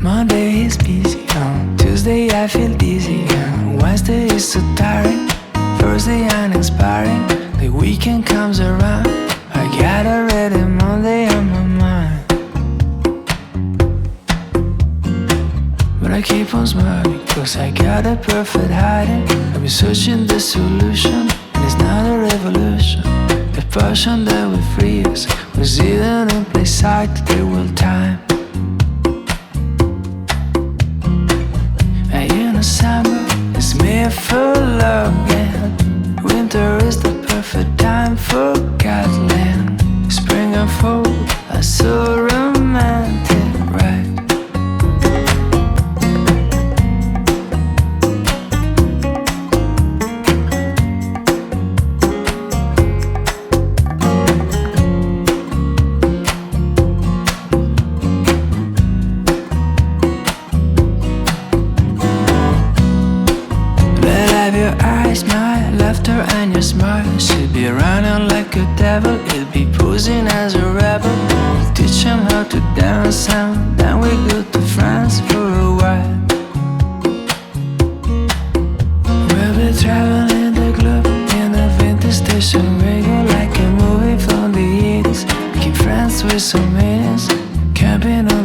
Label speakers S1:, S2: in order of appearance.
S1: Monday is busy, Tuesday I feel dizzy, Wednesday is so tiring, Thursday uninspiring, the weekend comes around, I got already Monday on my mind. But I keep on smiling, cause I got a perfect hiding. I've been searching the solution, and it's not a revolution. The passion that will free us was hidden in plain sight, they will time. Summer is made for love, and winter is the perfect time for Godland. Spring and fall are so romantic, right? My laughter and your smile should be running like a devil. He'll be posing as a rebel. We'll teach him how to dance, and then we go to France for a while. We'll be traveling the globe in a vintage station wagon, like a movie from the 80s. Making friends with some meanings, camping on